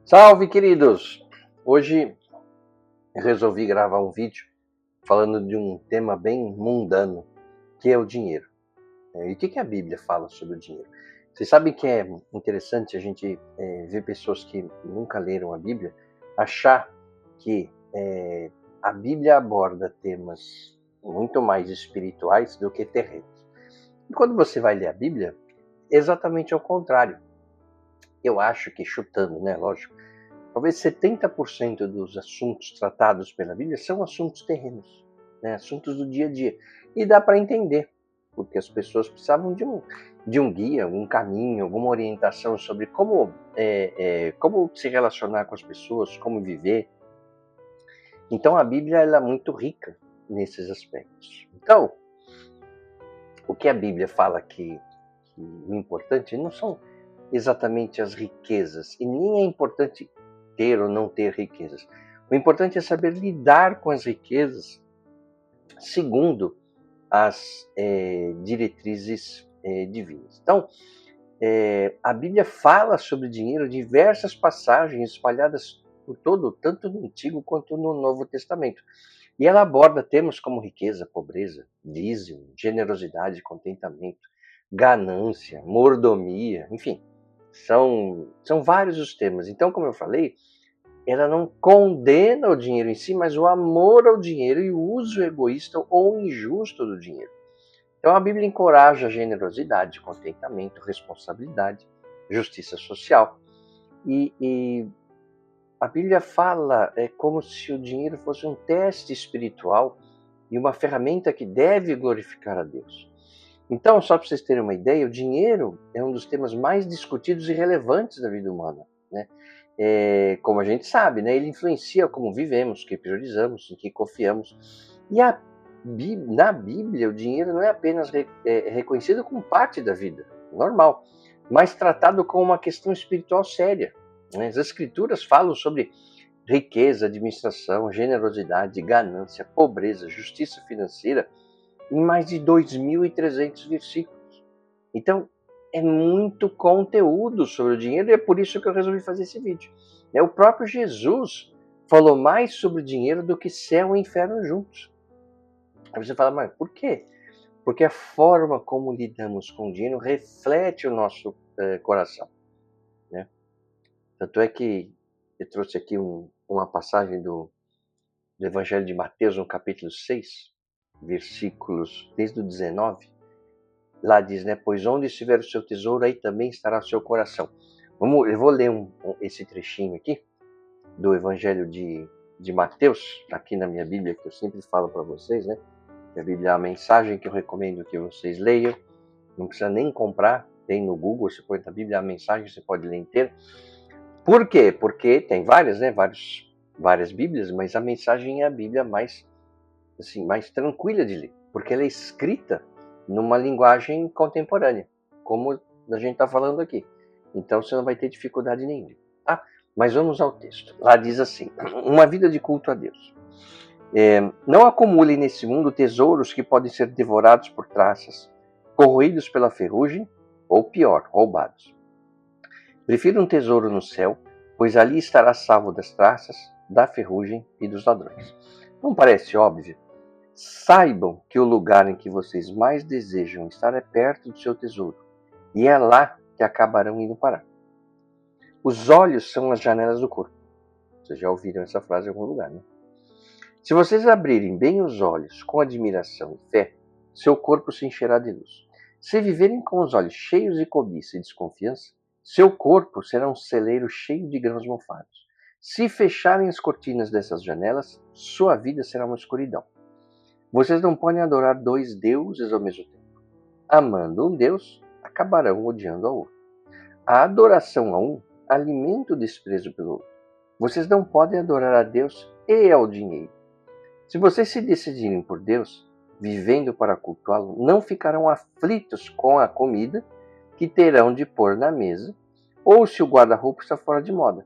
Salve, queridos! Hoje eu resolvi gravar um vídeo falando de um tema bem mundano, que é o dinheiro. E o que a Bíblia fala sobre o dinheiro? Vocês sabem que é interessante a gente ver pessoas que nunca leram a Bíblia achar que a Bíblia aborda temas muito mais espirituais do que terrenos. E quando você vai ler a Bíblia, é exatamente ao contrário. Eu acho que, chutando, né, lógico, talvez 70% dos assuntos tratados pela Bíblia são assuntos terrenos, né? Assuntos do dia a dia. E dá para entender, porque as pessoas precisavam de um guia, um caminho, alguma orientação sobre como se relacionar com as pessoas, como viver. Então a Bíblia ela é muito rica nesses aspectos. Então, o que a Bíblia fala que o importante não são exatamente as riquezas, e nem é importante ter ou não ter riquezas. O importante é saber lidar com as riquezas segundo as diretrizes divinas. Então, a Bíblia fala sobre dinheiro em diversas passagens espalhadas por todo, tanto no Antigo quanto no Novo Testamento. E ela aborda temas como riqueza, pobreza, dízimo, generosidade, contentamento, ganância, mordomia, enfim. São vários os temas. Então, como eu falei, ela não condena o dinheiro em si, mas o amor ao dinheiro e o uso egoísta ou injusto do dinheiro. Então, a Bíblia encoraja a generosidade, contentamento, responsabilidade, justiça social. E a Bíblia fala como se o dinheiro fosse um teste espiritual e uma ferramenta que deve glorificar a Deus. Então, só para vocês terem uma ideia, o dinheiro é um dos temas mais discutidos e relevantes da vida humana, né? Como a gente sabe, né? Ele influencia como vivemos, o que priorizamos, em que confiamos. E na Bíblia, o dinheiro não é apenas reconhecido como parte da vida normal, mas tratado como uma questão espiritual séria, né? As Escrituras falam sobre riqueza, administração, generosidade, ganância, pobreza, justiça financeira, em mais de 2.300 versículos. Então, é muito conteúdo sobre o dinheiro e é por isso que eu resolvi fazer esse vídeo. O próprio Jesus falou mais sobre o dinheiro do que céu e inferno juntos. Aí você fala, mas por quê? Porque a forma como lidamos com o dinheiro reflete o nosso coração, né? Tanto é que eu trouxe aqui uma passagem do Evangelho de Mateus, no capítulo 6, versículos desde o 19. Lá diz, né? Pois onde estiver o seu tesouro, aí também estará o seu coração. Eu vou ler esse trechinho aqui do Evangelho de Mateus, aqui na minha Bíblia, que eu sempre falo para vocês, né? Que a Bíblia é a mensagem que eu recomendo que vocês leiam. Não precisa nem comprar, tem no Google, você põe na Bíblia a mensagem, você pode ler inteira. Por quê? Porque tem várias, né? Várias Bíblias, mas a mensagem é a Bíblia mais tranquila de ler, porque ela é escrita numa linguagem contemporânea, como a gente está falando aqui. Então você não vai ter dificuldade nenhuma. Tá? Mas vamos ao texto. Lá diz assim: uma vida de culto a Deus. Não acumule nesse mundo tesouros que podem ser devorados por traças, corroídos pela ferrugem, ou pior, roubados. Prefira um tesouro no céu, pois ali estará salvo das traças, da ferrugem e dos ladrões. Não parece óbvio? Saibam que o lugar em que vocês mais desejam estar é perto do seu tesouro, e é lá que acabarão indo parar. Os olhos são as janelas do corpo. Vocês já ouviram essa frase em algum lugar, né? Se vocês abrirem bem os olhos com admiração e fé, seu corpo se encherá de luz. Se viverem com os olhos cheios de cobiça e desconfiança, seu corpo será um celeiro cheio de grãos mofados. Se fecharem as cortinas dessas janelas, sua vida será uma escuridão. Vocês não podem adorar dois deuses ao mesmo tempo. Amando um Deus, acabarão odiando ao outro. A adoração a um alimenta o desprezo pelo outro. Vocês não podem adorar a Deus e ao dinheiro. Se vocês se decidirem por Deus, vivendo para cultuá-lo, não ficarão aflitos com a comida que terão de pôr na mesa, ou se o guarda-roupa está fora de moda.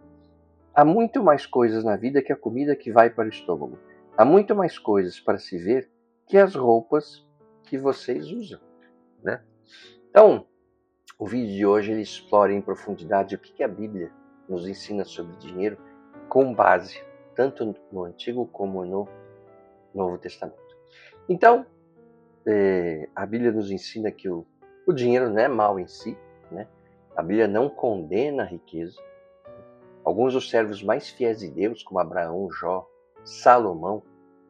Há muito mais coisas na vida que a comida que vai para o estômago. Há muito mais coisas para se ver que as roupas que vocês usam, né? Então, o vídeo de hoje ele explora em profundidade o que a Bíblia nos ensina sobre dinheiro com base tanto no Antigo como no Novo Testamento. Então, a Bíblia nos ensina que o dinheiro não é mal em si, né? A Bíblia não condena a riqueza. Alguns dos servos mais fiéis de Deus, como Abraão, Jó, Salomão,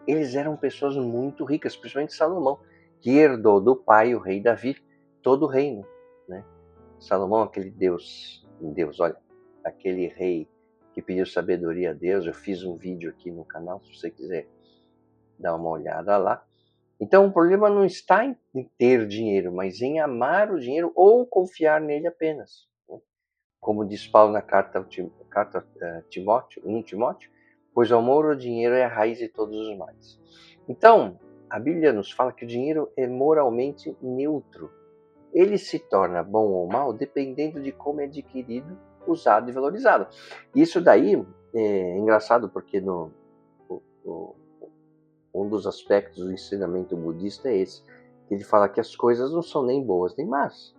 eles eram pessoas muito ricas, principalmente Salomão, que herdou do pai, o rei Davi, todo o reino, né? Salomão, aquele olha, aquele rei que pediu sabedoria a Deus. Eu fiz um vídeo aqui no canal, se você quiser dar uma olhada lá. Então, o problema não está em ter dinheiro, mas em amar o dinheiro ou confiar nele apenas. Como diz Paulo na carta a Timóteo, 1 Timóteo, pois o amor ao dinheiro é a raiz de todos os males. Então, a Bíblia nos fala que o dinheiro é moralmente neutro. Ele se torna bom ou mal dependendo de como é adquirido, usado e valorizado. Isso daí é engraçado porque um dos aspectos do ensinamento budista é esse. Ele fala que as coisas não são nem boas nem más.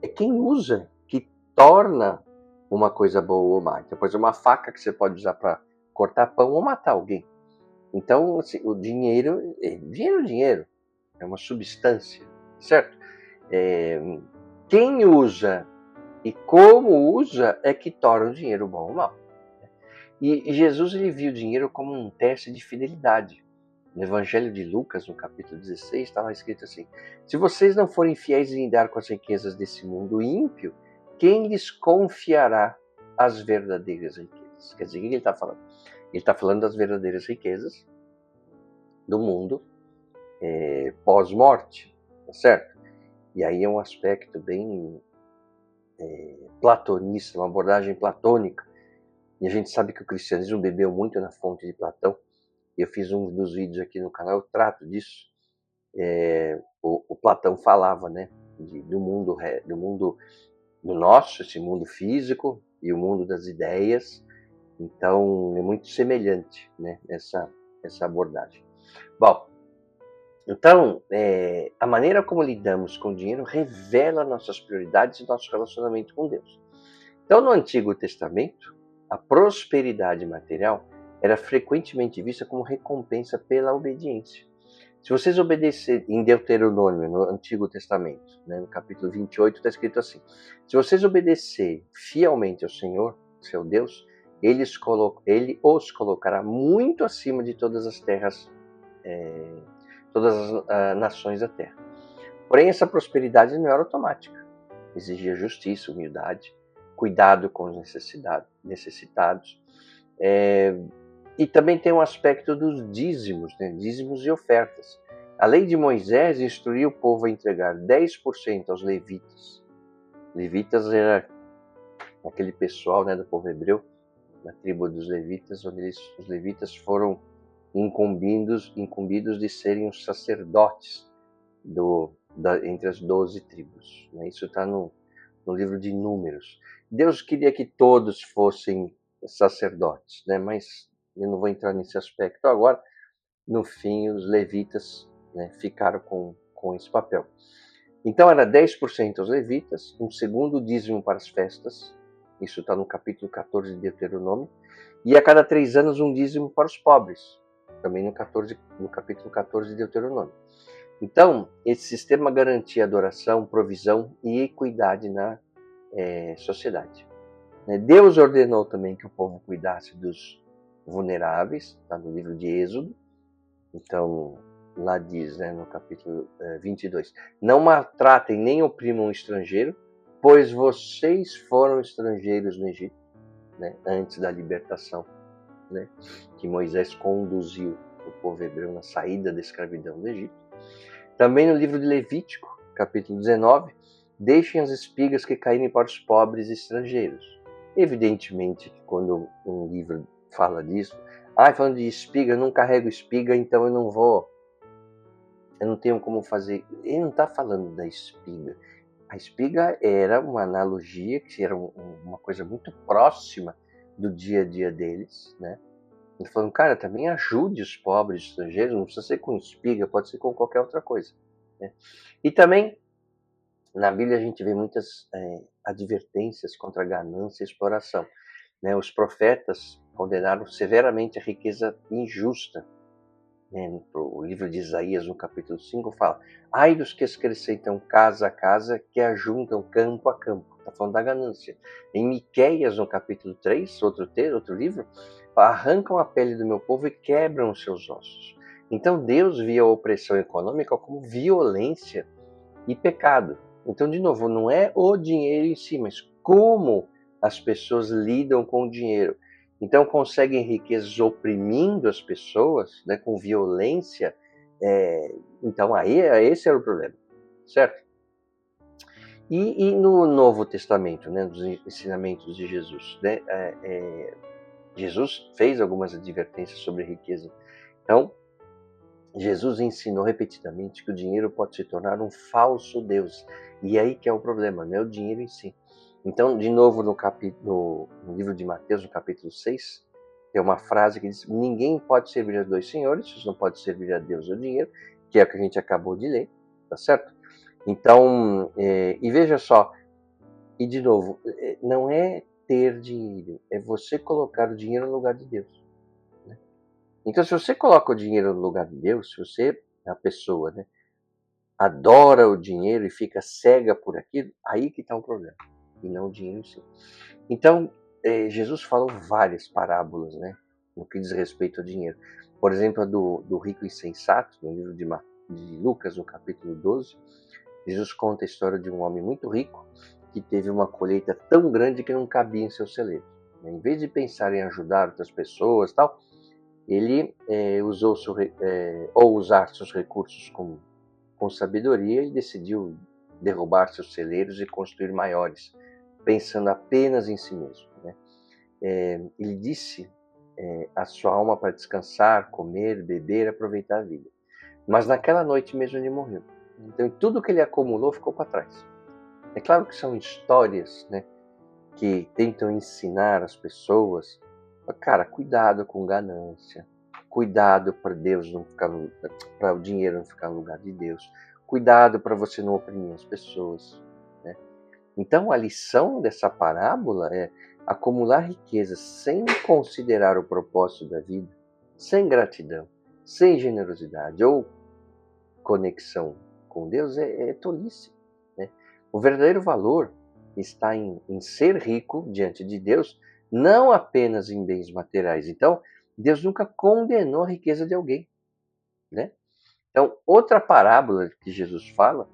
É quem usa que torna uma coisa boa ou má. Então, por exemplo, uma faca que você pode usar para cortar pão ou matar alguém. Então, assim, o dinheiro é dinheiro. É uma substância, certo? Quem usa e como usa é que torna o dinheiro bom ou mal. E Jesus ele viu o dinheiro como um teste de fidelidade. No Evangelho de Lucas, no capítulo 16, estava escrito assim: se vocês não forem fiéis em lidar com as riquezas desse mundo ímpio, quem lhes confiará as verdadeiras riquezas? Quer dizer, o que ele está falando? Ele está falando das verdadeiras riquezas do mundo pós-morte, tá certo? E aí é um aspecto bem platonista, uma abordagem platônica. E a gente sabe que o cristianismo bebeu muito na fonte de Platão. Eu fiz um dos vídeos aqui no canal, eu trato disso. O Platão falava, né, do mundo do nosso, esse mundo físico e o mundo das ideias. Então é muito semelhante, né, essa abordagem. Bom, então a maneira como lidamos com o dinheiro revela nossas prioridades e nosso relacionamento com Deus. Então, no Antigo Testamento, a prosperidade material era frequentemente vista como recompensa pela obediência. Se vocês obedecerem, em Deuteronômio, no Antigo Testamento, né, no capítulo 28, está escrito assim: se vocês obedecerem fielmente ao Senhor, seu Deus, ele os colocará muito acima de todas as terras, todas as nações da terra. Porém, essa prosperidade não era automática. Exigia justiça, humildade, cuidado com os necessitados. E também tem um aspecto dos dízimos, né? Dízimos e ofertas. A lei de Moisés instruiu o povo a entregar 10% aos levitas. Levitas era aquele pessoal, né, do povo hebreu, da tribo dos levitas, onde os levitas foram incumbidos de serem os sacerdotes entre as 12 tribos. Né? Isso está no livro de Números. Deus queria que todos fossem sacerdotes, né? Mas eu não vou entrar nesse aspecto agora. No fim, os levitas, né, ficaram com esse papel. Então, era 10% aos levitas, um segundo dízimo para as festas, isso está no capítulo 14 de Deuteronômio, e a cada 3 anos um dízimo para os pobres, também no capítulo 14 de Deuteronômio. Então, esse sistema garantia adoração, provisão e equidade na sociedade. Deus ordenou também que o povo cuidasse dos vulneráveis, está no livro de Êxodo. Então, lá diz, né, no capítulo 22, não maltratem nem oprimam um estrangeiro, pois vocês foram estrangeiros no Egito, né, antes da libertação, né, que Moisés conduziu o povo hebreu na saída da escravidão do Egito. Também no livro de Levítico, capítulo 19, deixem as espigas que caírem para os pobres estrangeiros. Evidentemente, quando um livro fala disso, falando de espiga, eu não carrego espiga, então eu não tenho como fazer. Ele não está falando da espiga. A espiga era uma analogia, que era uma coisa muito próxima do dia a dia deles, né? Ele falando, cara, também ajude os pobres estrangeiros, não precisa ser com espiga, pode ser com qualquer outra coisa, né? E também, na Bíblia a gente vê muitas advertências contra a ganância e exploração. né? Os profetas condenaram severamente a riqueza injusta. O livro de Isaías, no capítulo 5, fala: ai dos que acrescentam casa a casa, que ajuntam campo a campo. Está falando da ganância. Em Miqueias, no capítulo 3, outro livro, arrancam a pele do meu povo e quebram os seus ossos. Então Deus via a opressão econômica como violência e pecado. Então, de novo, não é o dinheiro em si, mas como as pessoas lidam com o dinheiro. Então, conseguem riquezas oprimindo as pessoas, né, com violência. Então, aí esse era o problema, certo? E no Novo Testamento, né, dos ensinamentos de Jesus, né, Jesus fez algumas advertências sobre riqueza. Então, Jesus ensinou repetidamente que o dinheiro pode se tornar um falso Deus. E aí que é o problema, não é o dinheiro em si. Então, de novo, no livro de Mateus, no capítulo 6, tem uma frase que diz: ninguém pode servir a dois senhores, você não pode servir a Deus ou ao dinheiro, que é o que a gente acabou de ler, tá certo? Então, e veja só, e de novo, não é ter dinheiro, é você colocar o dinheiro no lugar de Deus. Então, se você coloca o dinheiro no lugar de Deus, se você, a pessoa, né, adora o dinheiro e fica cega por aquilo, aí que está o problema, e não o dinheiro em si. Então, Jesus falou várias parábolas, né, no que diz respeito ao dinheiro. Por exemplo, a do rico insensato, no livro de Lucas, no capítulo 12, Jesus conta a história de um homem muito rico que teve uma colheita tão grande que não cabia em seu celeiro. Em vez de pensar em ajudar outras pessoas, tal, ele usar seus recursos com sabedoria e decidiu derrubar seus celeiros e construir maiores, pensando apenas em si mesmo. Né? Ele disse a sua alma para descansar, comer, beber, aproveitar a vida. Mas naquela noite mesmo ele morreu. Então tudo que ele acumulou ficou para trás. É claro que são histórias, né, que tentam ensinar as pessoas, cara, cuidado com ganância, cuidado para Deus não ficar, para o dinheiro não ficar no lugar de Deus, cuidado para você não oprimir as pessoas, né? Então a lição dessa parábola é acumular riquezas sem considerar o propósito da vida, sem gratidão, sem generosidade ou conexão com Deus é tolice, né? O verdadeiro valor está em ser rico diante de Deus, não apenas em bens materiais. Então, Deus nunca condenou a riqueza de alguém, né? Então, outra parábola que Jesus fala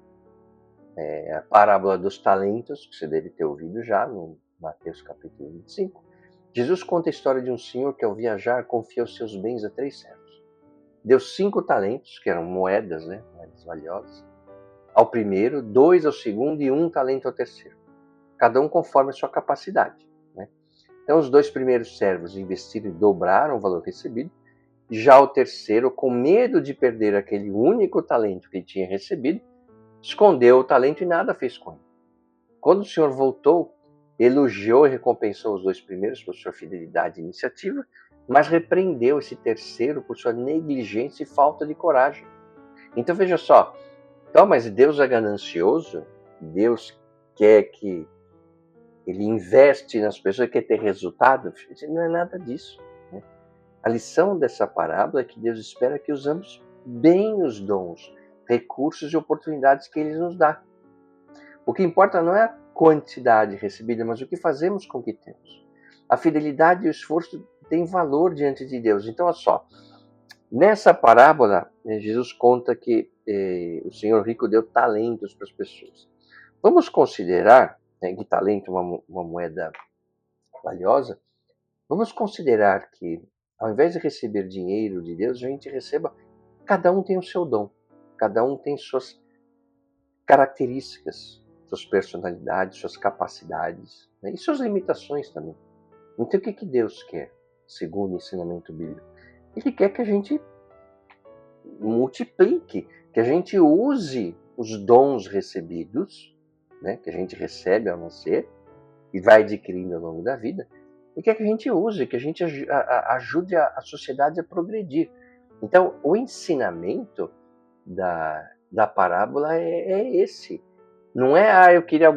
é a parábola dos talentos, que você deve ter ouvido já no Mateus capítulo 25. Jesus conta a história de um senhor que, ao viajar, confia os seus bens a 3 servos. Deu 5 talentos, que eram moedas, né? Moedas valiosas, ao primeiro, 2 ao segundo e 1 talento ao terceiro. Cada um conforme a sua capacidade, né? Então, os 2 primeiros servos investiram e dobraram o valor recebido. Já o terceiro, com medo de perder aquele único talento que ele tinha recebido, escondeu o talento e nada fez com ele. Quando o senhor voltou, elogiou e recompensou os 2 primeiros por sua fidelidade e iniciativa, mas repreendeu esse terceiro por sua negligência e falta de coragem. Então veja só, mas Deus é ganancioso, Deus quer que ele investe nas pessoas, quer ter resultado, não é nada disso, né? A lição dessa parábola é que Deus espera que usamos bem os dons, recursos e oportunidades que ele nos dá. O que importa não é a quantidade recebida, mas o que fazemos com o que temos. A fidelidade e o esforço têm valor diante de Deus. Então, olha só, nessa parábola, Jesus conta que o senhor rico deu talentos para as pessoas. Vamos considerar, que talento é uma moeda valiosa, vamos considerar que, ao invés de receber dinheiro de Deus, a gente receba, cada um tem o seu dom, cada um tem suas características, suas personalidades, suas capacidades, né, e suas limitações também. Então, o que Deus quer, segundo o ensinamento bíblico? Ele quer que a gente multiplique, que a gente use os dons recebidos, né, que a gente recebe ao nascer e vai adquirindo ao longo da vida, e quer que a gente use, que a gente ajude a sociedade a progredir. Então, o ensinamento da parábola é esse. Não é, eu queria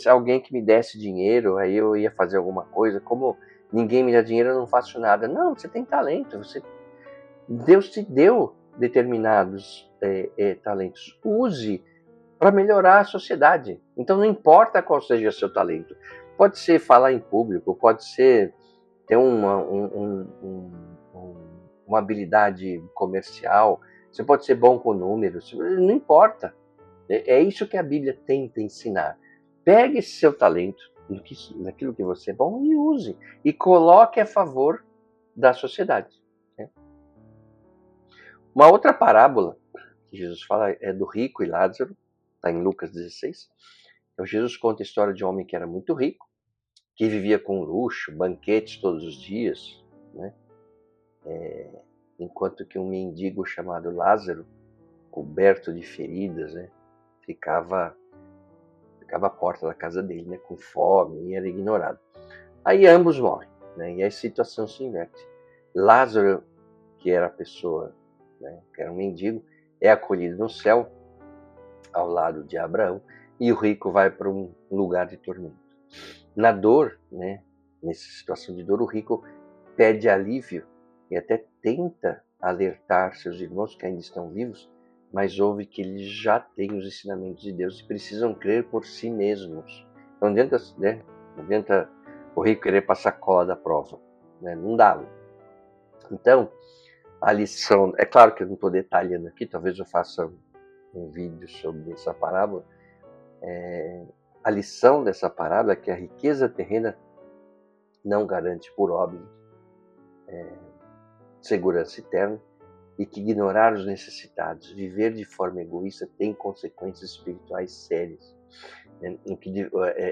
alguém que me desse dinheiro, aí eu ia fazer alguma coisa, como ninguém me dá dinheiro, eu não faço nada. Não, você tem talento, Deus te deu determinados talentos. Use para melhorar a sociedade. Então não importa qual seja seu talento. Pode ser falar em público, pode ser ter uma habilidade comercial, você pode ser bom com números, não importa. É isso que a Bíblia tenta ensinar. Pegue esse seu talento, naquilo que você é bom, e use. E coloque a favor da sociedade. Né? Uma outra parábola que Jesus fala é do rico e Lázaro, está em Lucas 16. Então Jesus conta a história de um homem que era muito rico, que vivia com luxo, banquetes todos os dias, né? Enquanto que um mendigo chamado Lázaro, coberto de feridas, né, ficava à porta da casa dele, né, com fome, e era ignorado. Aí ambos morrem, né, e a situação se inverte. Lázaro, que era a pessoa, né, que era um mendigo, é acolhido no céu, ao lado de Abraão, e o rico vai para um lugar de tormento. Na dor, né, nessa situação de dor, o rico pede alívio e até tenta alertar seus irmãos que ainda estão vivos, mas ouve que eles já têm os ensinamentos de Deus e precisam crer por si mesmos. Não adianta, né? Não adianta o rico querer passar cola da prova, né? Não dá. Então, a lição, é claro que eu não estou detalhando aqui, talvez eu faça um vídeo sobre essa parábola. A lição dessa parábola é que a riqueza terrena não garante, por óbvio, segurança eterna, e que ignorar os necessitados, viver de forma egoísta, tem consequências espirituais sérias.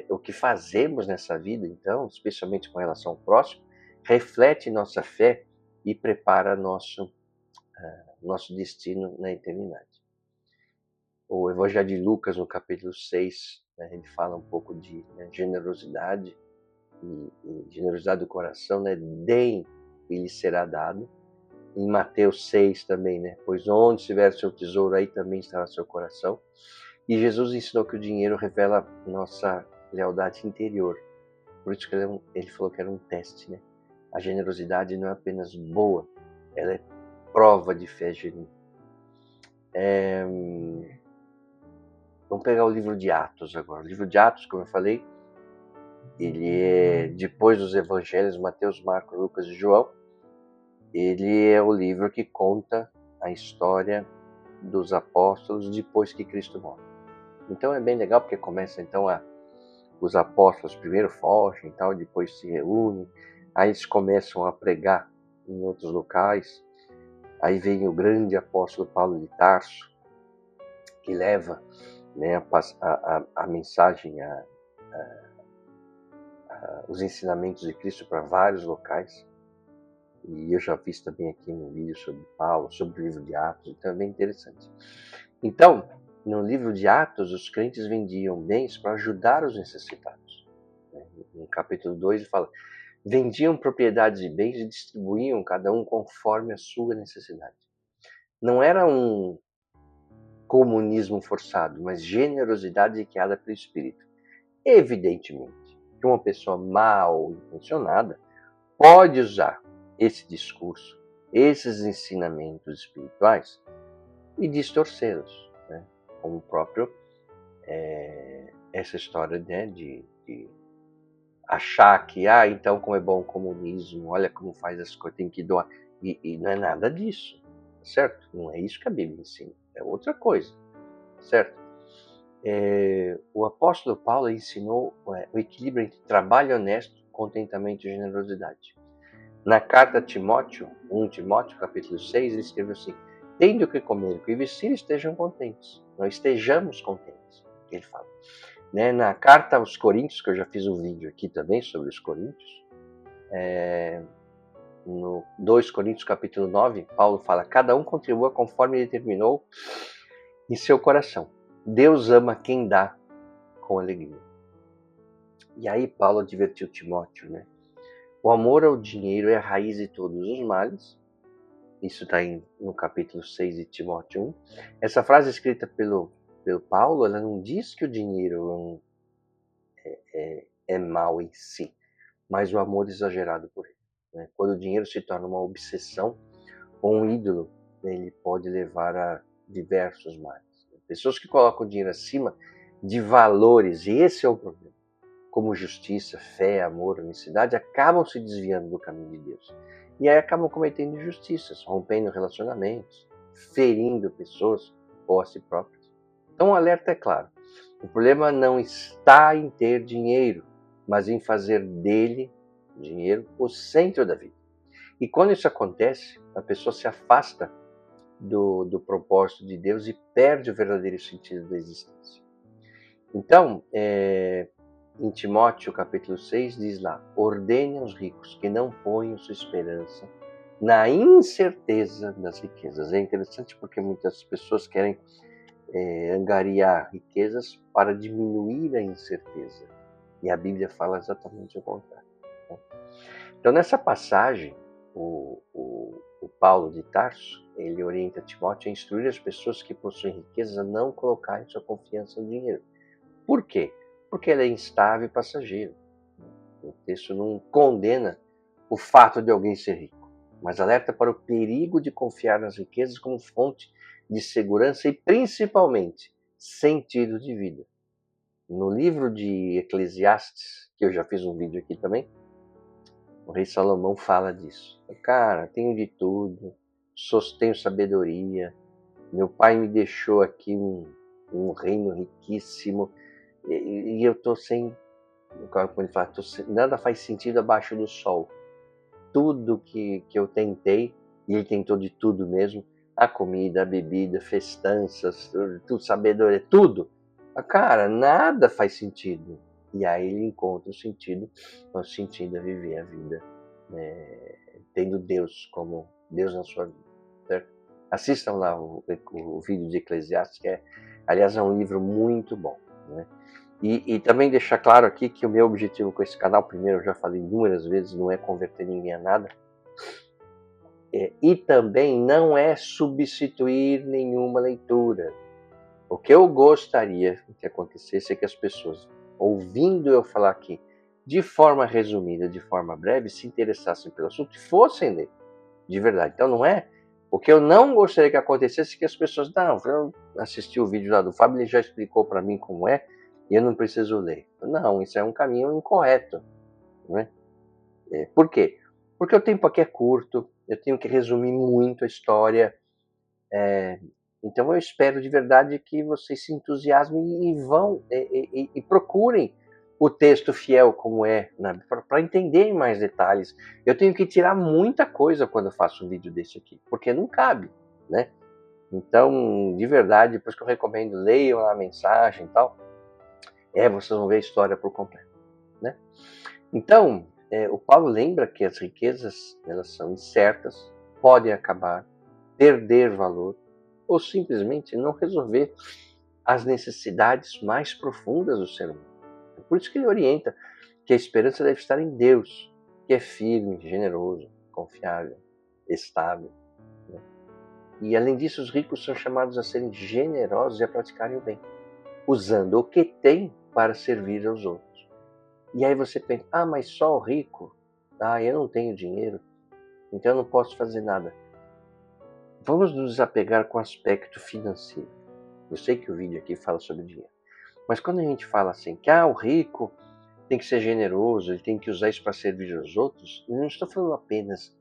O que fazemos nessa vida, então, especialmente com relação ao próximo, reflete nossa fé e prepara nosso destino na eternidade. O Evangelho de Lucas, no capítulo 6, né, ele fala um pouco de generosidade e generosidade do coração, né? Deem e lhe será dado. Em Mateus 6 também, né? Pois onde estiver seu tesouro, aí também estará seu coração. E Jesus ensinou que o dinheiro revela nossa lealdade interior. Por isso que ele falou que era um teste, né? A generosidade não é apenas boa, ela é prova de fé genuína. Vamos pegar o livro de Atos agora. O livro de Atos, como eu falei, ele é depois dos evangelhos, Mateus, Marcos, Lucas e João. Ele é o livro que conta a história dos apóstolos depois que Cristo morre. Então é bem legal porque começa então os apóstolos primeiro fogem e tal, depois se reúnem, aí eles começam a pregar em outros locais. Aí vem o grande apóstolo Paulo de Tarso, que leva, né, a mensagem, os ensinamentos de Cristo para vários locais. E eu já fiz também aqui um vídeo sobre Paulo, sobre o livro de Atos, então é bem interessante. Então, no livro de Atos, os crentes vendiam bens para ajudar os necessitados. No capítulo 2 ele fala, vendiam propriedades e bens e distribuíam cada um conforme a sua necessidade. Não era um comunismo forçado, mas generosidade guiada pelo Espírito. Evidentemente que uma pessoa mal intencionada pode usar esse discurso, esses ensinamentos espirituais e distorcê-los, né? Como o próprio essa história, né, de achar que, então como é bom o comunismo, olha como faz as coisas, tem que doar. E não é nada disso, certo? Não é isso que a Bíblia ensina, é outra coisa, certo? O apóstolo Paulo ensinou o equilíbrio entre trabalho honesto, contentamento e generosidade. Na carta a Timóteo, 1 Timóteo, capítulo 6, ele escreveu assim, tendo o que comer e o que vestir, estejam contentes. Nós estejamos contentes, ele fala. Né? Na carta aos Coríntios, que eu já fiz um vídeo aqui também sobre os Coríntios, no 2 Coríntios capítulo 9, Paulo fala, cada um contribua conforme determinou em seu coração. Deus ama quem dá com alegria. E aí Paulo advertiu Timóteo, né? O amor ao dinheiro é a raiz de todos os males. Isso está no capítulo 6 de Timóteo 1. Essa frase escrita pelo Paulo, ela não diz que o dinheiro é mal em si, mas o amor exagerado por ele. Né? Quando o dinheiro se torna uma obsessão ou um ídolo, ele pode levar a diversos males. Pessoas que colocam o dinheiro acima de valores, e esse é o problema, como justiça, fé, amor, honestidade, acabam se desviando do caminho de Deus. E aí acabam cometendo injustiças, rompendo relacionamentos, ferindo pessoas ou a si próprios. Então o alerta é claro. O problema não está em ter dinheiro, mas em fazer dele, dinheiro, o centro da vida. E quando isso acontece, a pessoa se afasta do propósito de Deus e perde o verdadeiro sentido da existência. Então, em Timóteo capítulo 6 diz lá, ordene aos ricos que não ponham sua esperança na incerteza das riquezas. É interessante porque muitas pessoas querem angariar riquezas para diminuir a incerteza. E a Bíblia fala exatamente o contrário. Então, nessa passagem, o Paulo de Tarso, ele orienta Timóteo a instruir as pessoas que possuem riquezas a não colocarem sua confiança no dinheiro. Por quê? Porque ele é instável e passageiro. O texto não condena o fato de alguém ser rico, mas alerta para o perigo de confiar nas riquezas como fonte de segurança e, principalmente, sentido de vida. No livro de Eclesiastes, que eu já fiz um vídeo aqui também, o rei Salomão fala disso. Cara, tenho de tudo, tenho sabedoria, meu pai me deixou aqui um reino riquíssimo e eu estou sem, como ele fala, nada faz sentido abaixo do sol. Tudo que eu tentei, e ele tentou de tudo mesmo, a comida, a bebida, festanças, tudo, sabedoria, tudo. Cara, nada faz sentido. E aí ele encontra o sentido é viver a vida, tendo Deus como Deus na sua vida. Certo? Assistam lá o vídeo de Eclesiastes, que aliás, é um livro muito bom. Né? E também deixar claro aqui que o meu objetivo com esse canal, primeiro, eu já falei inúmeras vezes, não é converter ninguém a nada. E também não é substituir nenhuma leitura. O que eu gostaria que acontecesse é que as pessoas, ouvindo eu falar aqui, de forma resumida, de forma breve, se interessassem pelo assunto e fossem ler, de verdade. Então não é... O que eu não gostaria que acontecesse é que as pessoas, não, eu assisti o vídeo lá do Fábio, ele já explicou para mim como é, e eu não preciso ler. Não, isso é um caminho incorreto. Né? Por quê? Porque o tempo aqui é curto, eu tenho que resumir muito a história, então eu espero de verdade que vocês se entusiasmem e vão e procurem o texto fiel como é, né, para entender mais detalhes. Eu tenho que tirar muita coisa quando eu faço um vídeo desse aqui, porque não cabe, né? Então, de verdade, depois que eu recomendo, leiam a mensagem e tal, vocês vão ver a história por completo, né? Então, o Paulo lembra que as riquezas, elas são incertas, podem acabar, perder valor, ou simplesmente não resolver as necessidades mais profundas do ser humano. É por isso que ele orienta que a esperança deve estar em Deus, que é firme, generoso, confiável, estável. Né? E além disso, os ricos são chamados a serem generosos e a praticarem o bem, usando o que têm para servir aos outros. E aí você pensa, mas só o rico? Eu não tenho dinheiro, então eu não posso fazer nada. Vamos nos desapegar com o aspecto financeiro. Eu sei que o vídeo aqui fala sobre dinheiro. Mas quando a gente fala assim, que o rico tem que ser generoso, ele tem que usar isso para servir aos outros, eu não estou falando apenas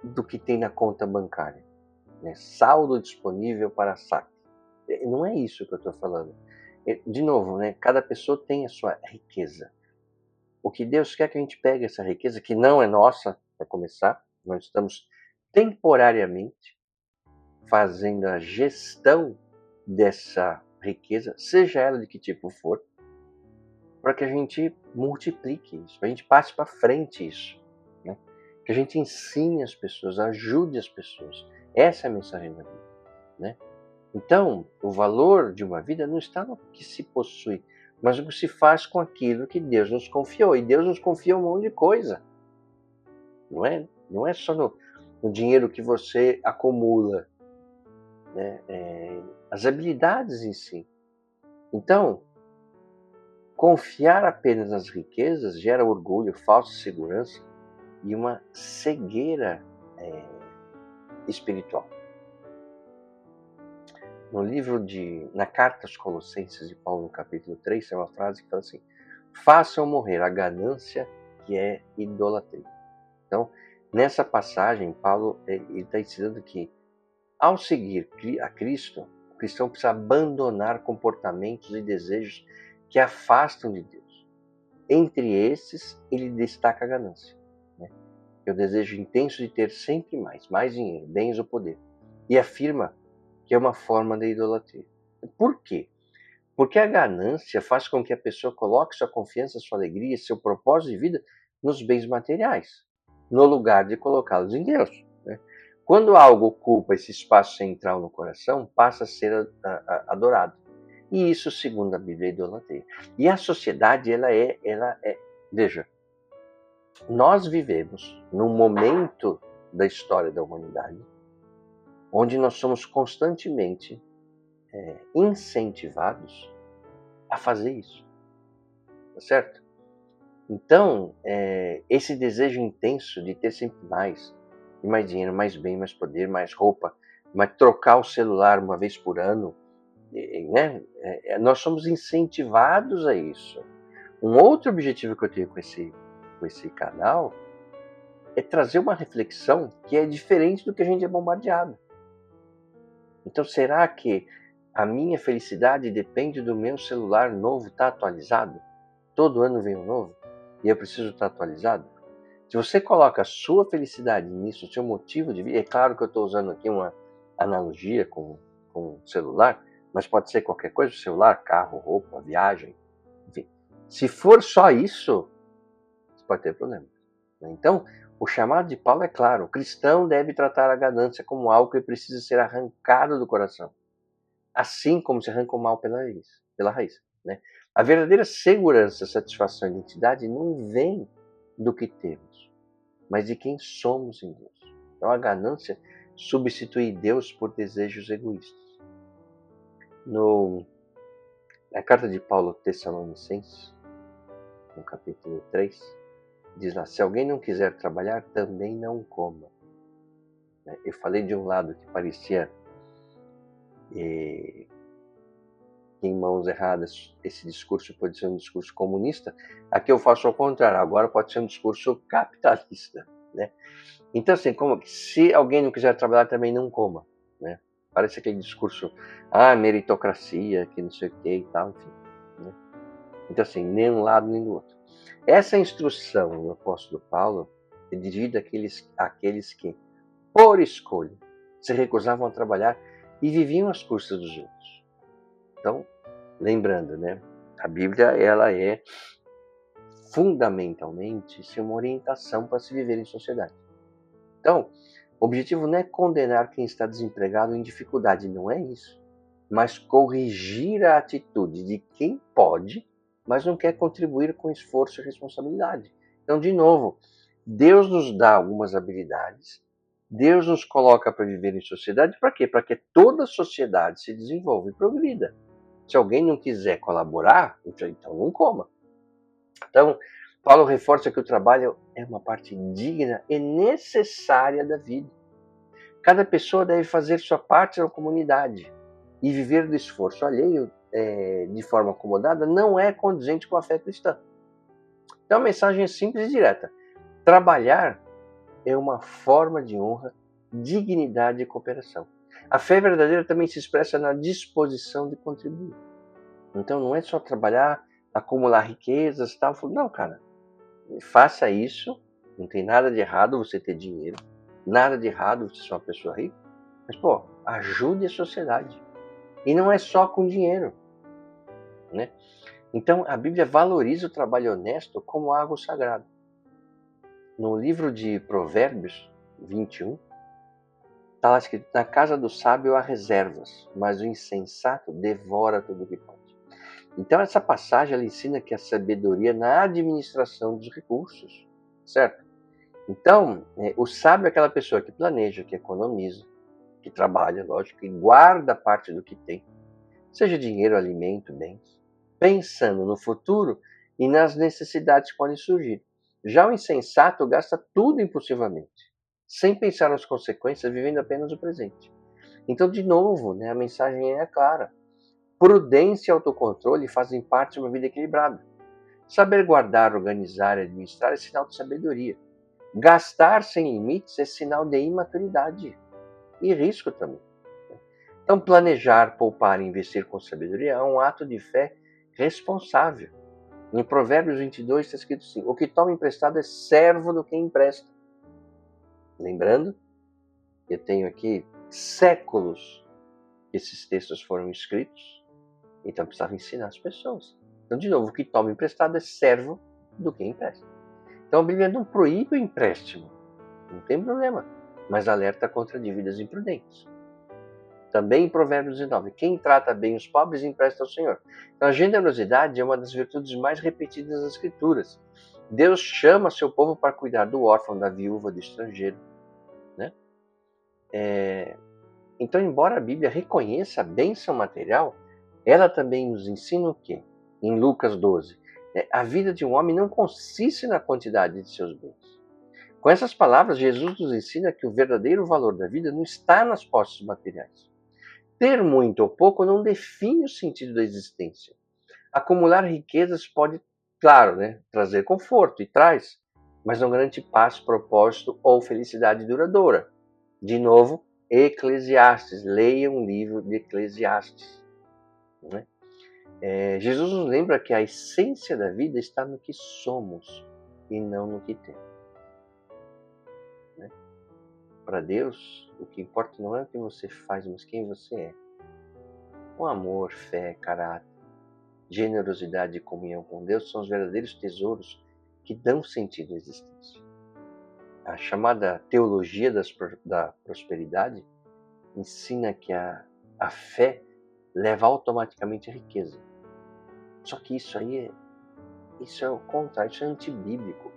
do que tem na conta bancária. Né? Saldo disponível para saque. Não é isso que eu estou falando. De novo, né? Cada pessoa tem a sua riqueza. O que Deus quer que a gente pegue essa riqueza, que não é nossa, para começar, nós estamos temporariamente fazendo a gestão dessa riqueza, seja ela de que tipo for, para que a gente multiplique isso, para a gente passe para frente isso, né? Que a gente ensine as pessoas, ajude as pessoas. Essa é a mensagem da Bíblia, né? Então, o valor de uma vida não está no que se possui, mas no que se faz com aquilo que Deus nos confiou. E Deus nos confiou um monte de coisa. Não é só no dinheiro que você acumula, né? As habilidades em si. Então, Confiar apenas nas riquezas gera orgulho, falsa segurança e uma cegueira espiritual. Na carta aos Colossenses de Paulo, no capítulo 3, tem uma frase que fala assim: façam morrer a ganância, que é idolatria. Então, nessa passagem, Paulo está ensinando que, ao seguir a Cristo, o cristão precisa abandonar comportamentos e desejos que afastam de Deus. Entre esses, ele destaca a ganância, né? É o desejo intenso de ter sempre mais dinheiro, bens ou poder. E afirma que é uma forma de idolatria. Por quê? Porque a ganância faz com que a pessoa coloque sua confiança, sua alegria, seu propósito de vida nos bens materiais, no lugar de colocá-los em Deus, né? Quando algo ocupa esse espaço central no coração, passa a ser adorado. E isso, segundo a Bíblia, é idolatria. E a sociedade, veja, nós vivemos num momento da história da humanidade onde nós somos constantemente incentivados a fazer isso, tá certo? Então, esse desejo intenso de ter sempre mais, e mais dinheiro, mais bem, mais poder, mais roupa, mas trocar o celular uma vez por ano, né? Nós somos incentivados a isso. Um outro objetivo que eu tenho com esse canal é trazer uma reflexão que é diferente do que a gente é bombardeado. Então, será que a minha felicidade depende do meu celular novo estar atualizado? Todo ano vem um novo e eu preciso estar atualizado? Se você coloca a sua felicidade nisso, o seu motivo de vida, é claro que eu estou usando aqui uma analogia com o celular, mas pode ser qualquer coisa, celular, carro, roupa, viagem, enfim. Se for só isso, você pode ter problemas. Então, o chamado de Paulo é claro: o cristão deve tratar a ganância como algo que precisa ser arrancado do coração, assim como se arranca o mal pela raiz, né? A verdadeira segurança, satisfação e identidade não vem do que temos, mas de quem somos em Deus. Então a ganância substitui Deus por desejos egoístas. Na carta de Paulo aos Tessalonicenses, no capítulo 3, diz lá: se alguém não quiser trabalhar, também não coma. Eu falei de um lado que parecia em mãos erradas, esse discurso pode ser um discurso comunista. Aqui eu faço ao contrário, agora pode ser um discurso capitalista, né? Então, assim, como se alguém não quiser trabalhar, também não coma, né? Parece aquele discurso, meritocracia, que não sei o que e tal, enfim, né? Então, assim, nem um lado nem do outro. Essa instrução do apóstolo Paulo é dirigida àqueles que, por escolha, se recusavam a trabalhar e viviam às custas dos outros. Então, lembrando, né? A Bíblia, ela é fundamentalmente uma orientação para se viver em sociedade. Então, o objetivo não é condenar quem está desempregado ou em dificuldade, não é isso. Mas corrigir a atitude de quem pode, mas não quer contribuir com esforço e responsabilidade. Então, de novo, Deus nos dá algumas habilidades, Deus nos coloca para viver em sociedade, para quê? Para que toda a sociedade se desenvolva e progrida. Se alguém não quiser colaborar, então não coma. Então, Paulo reforça que o trabalho é uma parte digna e necessária da vida. Cada pessoa deve fazer sua parte na comunidade e viver do esforço alheio de forma acomodada não é condizente com a fé cristã. Então, a mensagem é simples e direta. Trabalhar é uma forma de honra, dignidade e cooperação. A fé verdadeira também se expressa na disposição de contribuir. Então, não é só trabalhar, acumular riquezas e tal. Não, cara. Faça isso. Não tem nada de errado você ter dinheiro. Nada de errado você ser uma pessoa rica. Mas, ajude a sociedade. E não é só com dinheiro, né? Então, a Bíblia valoriza o trabalho honesto como algo sagrado. No livro de Provérbios 21, está lá escrito: na casa do sábio há reservas, mas o insensato devora tudo o que pode. Então, essa passagem ela ensina que a sabedoria é na administração dos recursos, certo? Então, o sábio é aquela pessoa que planeja, que economiza, que trabalha, lógico, que guarda parte do que tem, seja dinheiro, alimento, bens, pensando no futuro e nas necessidades que podem surgir. Já o insensato gasta tudo impulsivamente, sem pensar nas consequências, vivendo apenas o presente. Então, de novo, né, a mensagem é clara. Prudência e autocontrole fazem parte de uma vida equilibrada. Saber guardar, organizar e administrar é sinal de sabedoria. Gastar sem limites é sinal de imaturidade e risco também. Então, planejar, poupar e investir com sabedoria é um ato de fé responsável. Em Provérbios 22 está escrito assim: o que toma emprestado é servo do que empresta. Lembrando, eu tenho aqui séculos que esses textos foram escritos, então precisava ensinar as pessoas. Então, de novo, o que toma emprestado é servo do que empresta. Então, a Bíblia não proíbe o empréstimo, não tem problema, mas alerta contra dívidas imprudentes. Também em Provérbios 19, quem trata bem os pobres empresta ao Senhor. Então, a generosidade é uma das virtudes mais repetidas das Escrituras. Deus chama seu povo para cuidar do órfão, da viúva, do estrangeiro. Né? Então, embora a Bíblia reconheça a bênção material, ela também nos ensina o quê? Em Lucas 12, a vida de um homem não consiste na quantidade de seus bens. Com essas palavras, Jesus nos ensina que o verdadeiro valor da vida não está nas posses materiais. Ter muito ou pouco não define o sentido da existência. Acumular riquezas pode, claro, trazer conforto, e traz, mas não garante paz, propósito ou felicidade duradoura. De novo, Eclesiastes, leia um livro de Eclesiastes. Jesus nos lembra que a essência da vida está no que somos e não no que temos. Para Deus, o que importa não é o que você faz, mas quem você é. O amor, fé, caráter, generosidade e comunhão com Deus são os verdadeiros tesouros que dão sentido à existência. A chamada teologia da prosperidade ensina que a fé leva automaticamente à riqueza. Só que isso é o contrário, isso é antibíblico,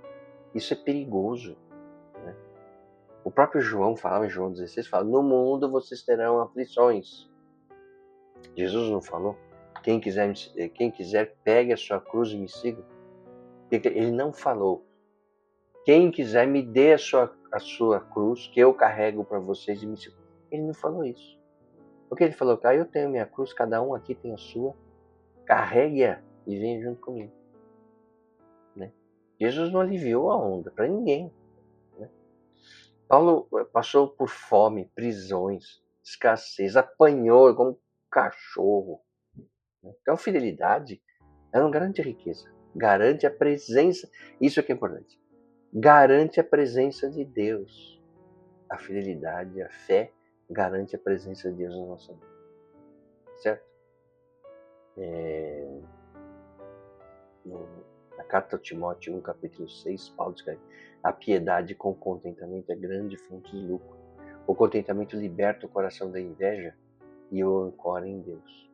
isso é perigoso. O próprio João falava, em João 16, fala: no mundo vocês terão aflições. Jesus não falou: quem quiser pegue a sua cruz e me siga. Ele não falou: quem quiser me dê a sua cruz, que eu carrego para vocês e me siga. Ele não falou isso. O que ele falou? Eu tenho minha cruz, cada um aqui tem a sua, carregue-a e venha junto comigo. Jesus não aliviou a onda para ninguém. Paulo passou por fome, prisões, escassez, apanhou como um cachorro. Então, fidelidade, ela não garante riqueza, garante a presença, isso é que é importante, garante a presença de Deus. A fidelidade, a fé, garante a presença de Deus na nossa vida. Certo? Na carta a Timóteo 1, capítulo 6, Paulo escreve: a piedade com contentamento é grande fonte de lucro. O contentamento liberta o coração da inveja e o ancora em Deus.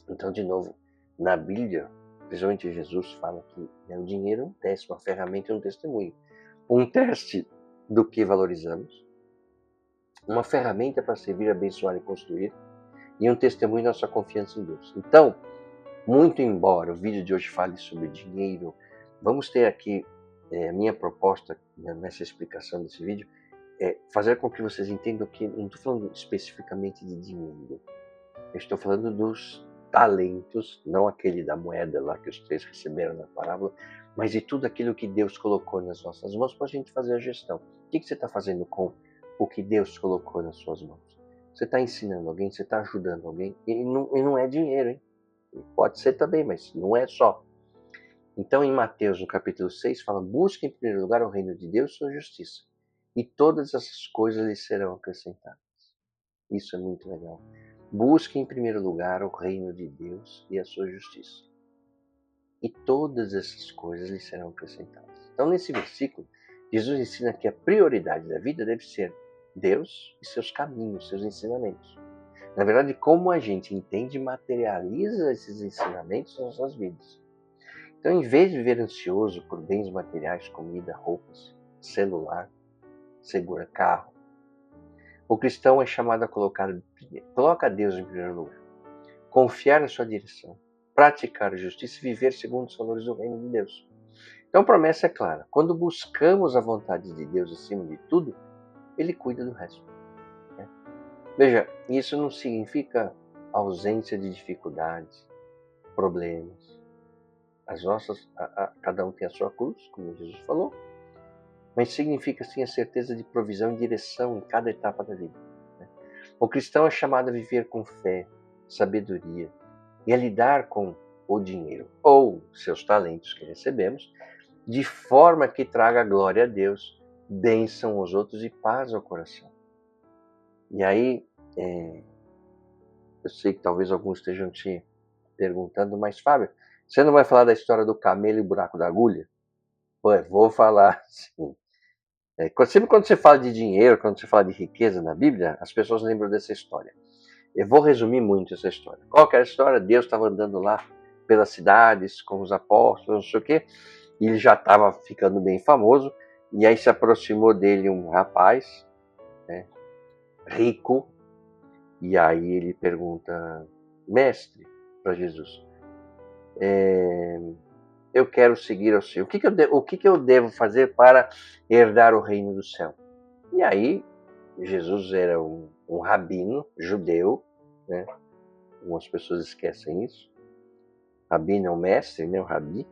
Então, de novo, na Bíblia, principalmente Jesus fala que o dinheiro é um teste, uma ferramenta e um testemunho. Um teste do que valorizamos, uma ferramenta para servir, abençoar e construir, e um testemunho da nossa confiança em Deus. Então, muito embora o vídeo de hoje fale sobre dinheiro, vamos ter aqui a minha proposta nessa explicação desse vídeo, é fazer com que vocês entendam que não estou falando especificamente de dinheiro. Eu estou falando dos talentos, não aquele da moeda lá que os 3 receberam na parábola, mas de tudo aquilo que Deus colocou nas nossas mãos para a gente fazer a gestão. O que você está fazendo com o que Deus colocou nas suas mãos? Você está ensinando alguém? Você está ajudando alguém? E não é dinheiro, hein? Pode ser também, mas não é só. Então, em Mateus, no capítulo 6, fala: busque em primeiro lugar o reino de Deus e sua justiça, e todas essas coisas lhe serão acrescentadas. Isso é muito legal. Busque em primeiro lugar o reino de Deus e a sua justiça, e todas essas coisas lhe serão acrescentadas. Então, nesse versículo, Jesus ensina que a prioridade da vida deve ser Deus e seus caminhos, seus ensinamentos. Na verdade, como a gente entende e materializa esses ensinamentos nas nossas vidas. Então, em vez de viver ansioso por bens materiais, comida, roupas, celular, segura carro, o cristão é chamado a coloca Deus em primeiro lugar, confiar na sua direção praticar a justiça e viver segundo os valores do reino de Deus. Então a promessa é clara. Quando buscamos a vontade de Deus acima de tudo, Ele cuida do resto. Né? Veja, isso não significa ausência de dificuldades, problemas. Cada um tem a sua cruz, como Jesus falou, mas significa sim a certeza de provisão e direção em cada etapa da vida. Né? O cristão é chamado a viver com fé, sabedoria e a lidar com o dinheiro ou seus talentos que recebemos, de forma que traga glória a Deus, bênção aos outros e paz ao coração. E aí, eu sei que talvez alguns estejam te perguntando, mas Fábio, você não vai falar da história do camelo e o buraco da agulha? Pô, vou falar sim. Sempre quando você fala de dinheiro, quando você fala de riqueza na Bíblia, as pessoas lembram dessa história. Eu vou resumir muito essa história. Qual que era a história? Deus estava andando lá pelas cidades com os apóstolos, não sei o quê, e ele já estava ficando bem famoso, e aí se aproximou dele um rapaz, né, rico, e aí ele pergunta, mestre, para Jesus, eu quero seguir ao Senhor. O que eu devo fazer para herdar o reino do céu? E aí, Jesus era um rabino judeu, né? Algumas pessoas esquecem isso. Rabino é o mestre, né? O rabi.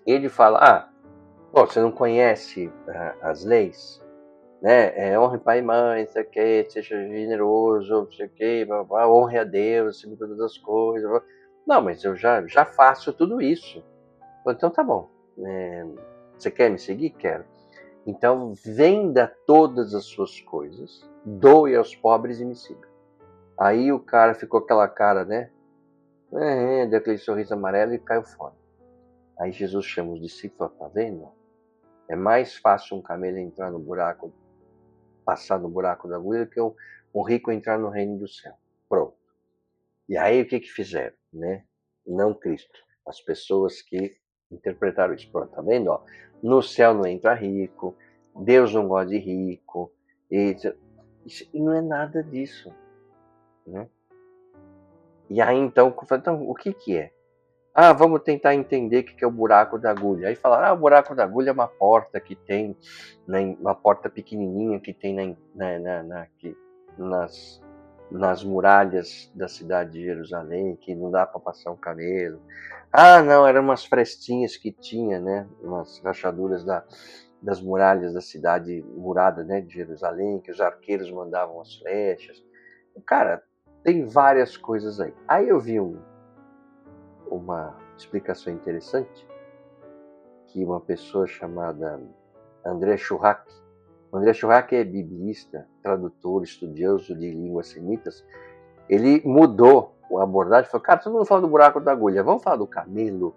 Ele fala, você não conhece as leis? Né? Honre pai e mãe, sei que, seja generoso, sei que, honre a Deus acima de todas as coisas. Não, mas eu já faço tudo isso. Então tá bom. Você quer me seguir? Quero. Então venda todas as suas coisas, doe aos pobres e me siga. Aí o cara ficou aquela cara, né? Deu aquele sorriso amarelo e caiu fora. Aí Jesus chama os discípulos, tá vendo? É mais fácil um camelo entrar no buraco, passar no buraco da agulha, do que um rico entrar no reino do céu. Pronto. E aí o que fizeram, né? Não Cristo. As pessoas que interpretaram isso. Pronto, tá vendo? Ó, no céu não entra rico, Deus não gosta de rico, isso não é nada disso. Né? E aí então o que é? Vamos tentar entender o que é o buraco da agulha. Aí falaram, o buraco da agulha é uma porta que tem, né, uma porta pequenininha que tem nas muralhas da cidade de Jerusalém, que não dá para passar um camelo. Não, eram umas frestinhas que tinha, né, umas rachaduras das muralhas da cidade murada, né, de Jerusalém, que os arqueiros mandavam as flechas. Cara, tem várias coisas aí. Aí eu vi uma explicação interessante que uma pessoa chamada André Churrak, o André Churrak é biblista, tradutor, estudioso de línguas semitas, ele mudou a abordagem e falou, cara, todo mundo fala do buraco da agulha, vamos falar do camelo?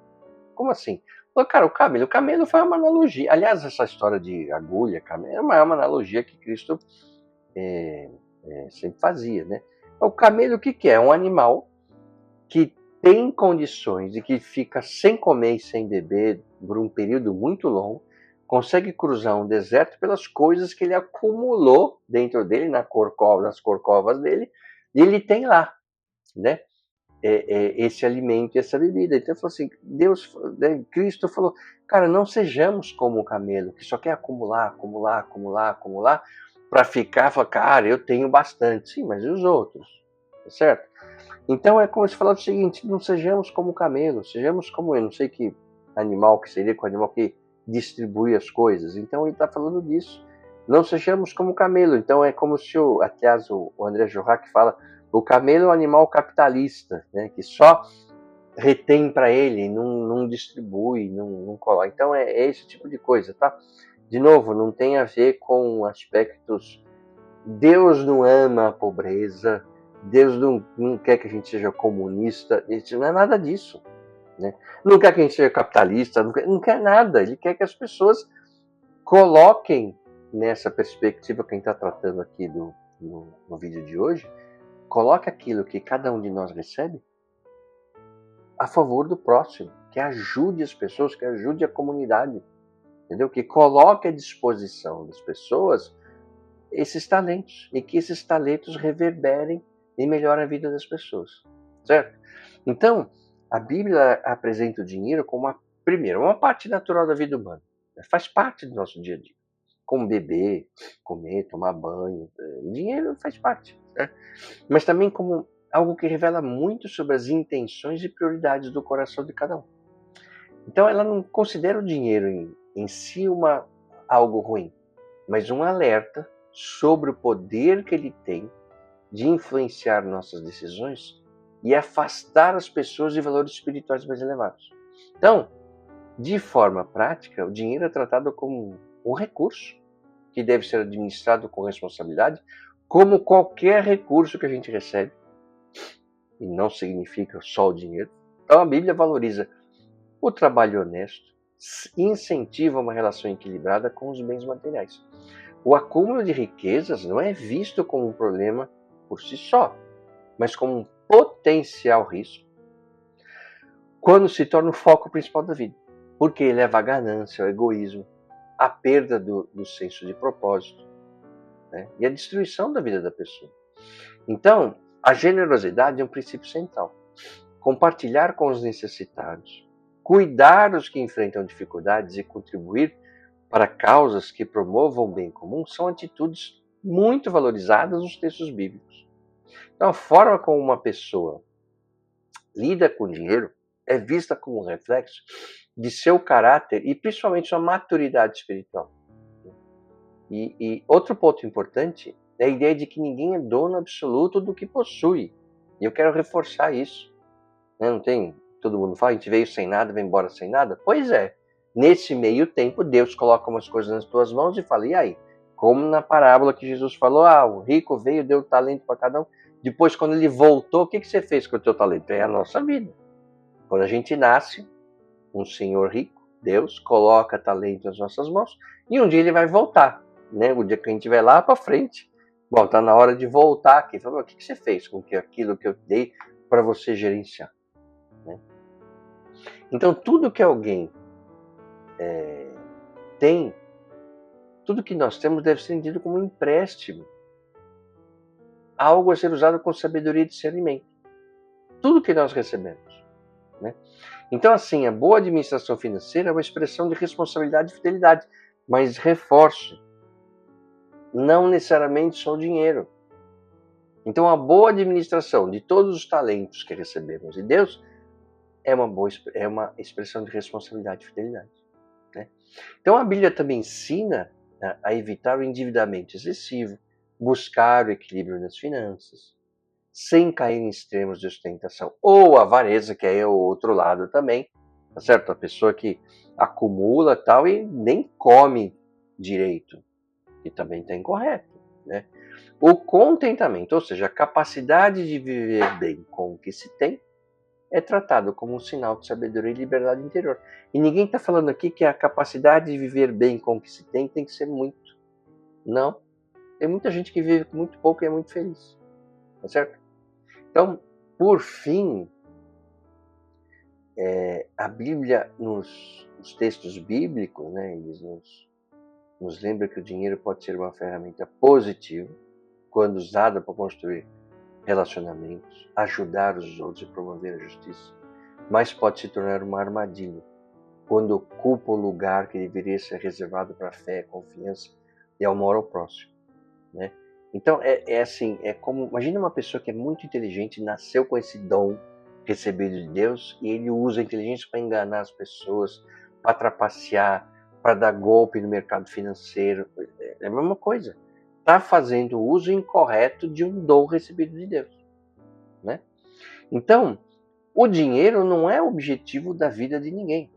Como assim? Falou, cara, o camelo foi uma analogia. Aliás, essa história de agulha, camelo, é uma analogia que Cristo sempre fazia, né? O camelo o que é? É um animal que tem condições e que fica sem comer e sem beber por um período muito longo, consegue cruzar um deserto pelas coisas que ele acumulou dentro dele, nas corcovas dele, e ele tem lá, né? Esse alimento e essa bebida. Então ele falou assim, Cristo falou, cara, não sejamos como o camelo, que só quer acumular, para ficar, falar, cara, eu tenho bastante. Sim, mas e os outros? Tá certo? Então é como se falar o seguinte, não sejamos como o camelo, sejamos como, eu não sei que animal que seria, com o animal que distribui as coisas. Então ele está falando disso. Não sejamos como o camelo. Então é como se, aliás, o André Churrak fala, o camelo é um animal capitalista, né, que só retém para ele, não distribui, não coloca. Então é esse tipo de coisa, tá? De novo, não tem a ver com aspectos... Deus não ama a pobreza, Deus não quer que a gente seja comunista, não é nada disso. Né? Não quer que a gente seja capitalista, não quer nada. Ele quer que as pessoas coloquem nessa perspectiva que a gente está tratando aqui no vídeo de hoje, coloque aquilo que cada um de nós recebe a favor do próximo, que ajude as pessoas, que ajude a comunidade, entendeu? Que coloque à disposição das pessoas esses talentos e que esses talentos reverberem e melhorem a vida das pessoas, certo? Então, A Bíblia apresenta o dinheiro como primeiro, uma parte natural da vida humana. Faz parte do nosso dia a dia. Como beber, comer, tomar banho. O dinheiro faz parte. Né? Mas também como algo que revela muito sobre as intenções e prioridades do coração de cada um. Então ela não considera o dinheiro em si algo ruim, mas um alerta sobre o poder que ele tem de influenciar nossas decisões e afastar as pessoas de valores espirituais mais elevados. Então, de forma prática, o dinheiro é tratado como um recurso que deve ser administrado com responsabilidade, como qualquer recurso que a gente recebe, e não significa só o dinheiro. Então a Bíblia valoriza o trabalho honesto, incentiva uma relação equilibrada com os bens materiais. O acúmulo de riquezas não é visto como um problema por si só, mas como um potencial risco quando se torna o foco principal da vida, porque leva à ganância, ao egoísmo, à perda do senso de propósito, né? E à destruição da vida da pessoa. Então, a generosidade é um princípio central. Compartilhar com os necessitados, cuidar dos que enfrentam dificuldades e contribuir para causas que promovam o bem comum são atitudes muito valorizadas nos textos bíblicos. Então, a forma como uma pessoa lida com o dinheiro é vista como um reflexo de seu caráter e principalmente sua maturidade espiritual. E outro ponto importante é a ideia de que ninguém é dono absoluto do que possui. E eu quero reforçar isso. Não tem, todo mundo fala, a gente veio sem nada, vai embora sem nada? Pois é. Nesse meio tempo, Deus coloca umas coisas nas tuas mãos e fala, e aí? Como na parábola que Jesus falou, o rico veio, deu talento para cada um. Depois, quando ele voltou, o que você fez com o teu talento? É a nossa vida. Quando a gente nasce, um senhor rico, Deus, coloca talento nas nossas mãos e um dia ele vai voltar. Né? O dia que a gente vai lá para frente, bom, está na hora de voltar aqui. Fala, o que você fez com aquilo que eu dei para você gerenciar? Né? Então, tudo que alguém tem, tudo que nós temos deve ser entendido como um empréstimo. Algo a ser usado com sabedoria e discernimento. Tudo que nós recebemos. Né? Então, assim, a boa administração financeira é uma expressão de responsabilidade e fidelidade, mas reforço, não necessariamente só o dinheiro. Então, a boa administração de todos os talentos que recebemos de Deus é uma expressão de responsabilidade e fidelidade. Né? Então, a Bíblia também ensina a evitar o endividamento excessivo, buscar o equilíbrio nas finanças, sem cair em extremos de ostentação. Ou a avareza, que é o outro lado também, tá certo? A pessoa que acumula tal e nem come direito, que também está incorreto. Né? O contentamento, ou seja, a capacidade de viver bem com o que se tem, é tratado como um sinal de sabedoria e liberdade interior. E ninguém está falando aqui que a capacidade de viver bem com o que se tem que ser muito. Não. Tem muita gente que vive com muito pouco e é muito feliz. Tá certo? Então, por fim, a Bíblia, nos textos bíblicos, né, eles nos lembra que o dinheiro pode ser uma ferramenta positiva quando usada para construir relacionamentos, ajudar os outros e promover a justiça, mas pode se tornar uma armadilha quando ocupa o lugar que deveria ser reservado para a fé, a confiança e ao amor ao próximo. Né? Então, assim, é como, imagina uma pessoa que é muito inteligente, nasceu com esse dom recebido de Deus e ele usa a inteligência para enganar as pessoas, para trapacear, para dar golpe no mercado financeiro. É a mesma coisa. Está fazendo o uso incorreto de um dom recebido de Deus. Né? Então, o dinheiro não é o objetivo da vida de ninguém,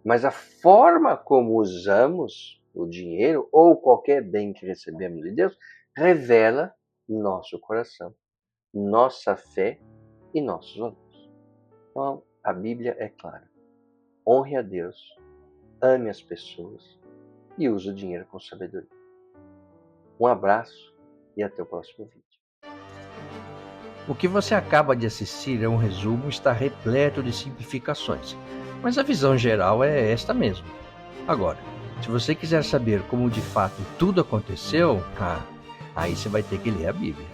mas a forma como usamos o dinheiro ou qualquer bem que recebemos de Deus revela nosso coração, nossa fé e nossos valores. Então, a Bíblia é clara. Honre a Deus, ame as pessoas e use o dinheiro com sabedoria. Um abraço e até o próximo vídeo. O que você acaba de assistir é um resumo, está repleto de simplificações, mas a visão geral é esta mesmo. Agora, se você quiser saber como de fato tudo aconteceu, aí você vai ter que ler a Bíblia.